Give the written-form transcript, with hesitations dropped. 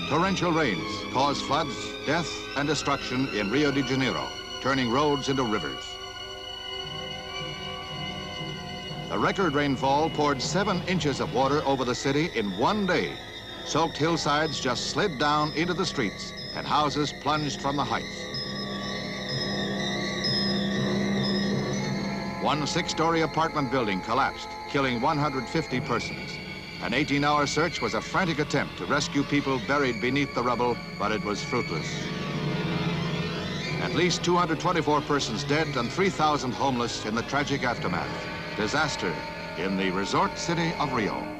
Torrential rains caused floods, death, and destruction in Rio de Janeiro, turning roads into rivers. The record rainfall poured 7 inches of water over the city in one day. Soaked hillsides just slid down into the streets, and houses plunged from the heights. One 6-story apartment building collapsed, killing 150 persons. An 18-hour search was a frantic attempt to rescue people buried beneath the rubble, but it was fruitless. At least 224 persons dead and 3,000 homeless in the tragic aftermath. Disaster in the resort city of Rio.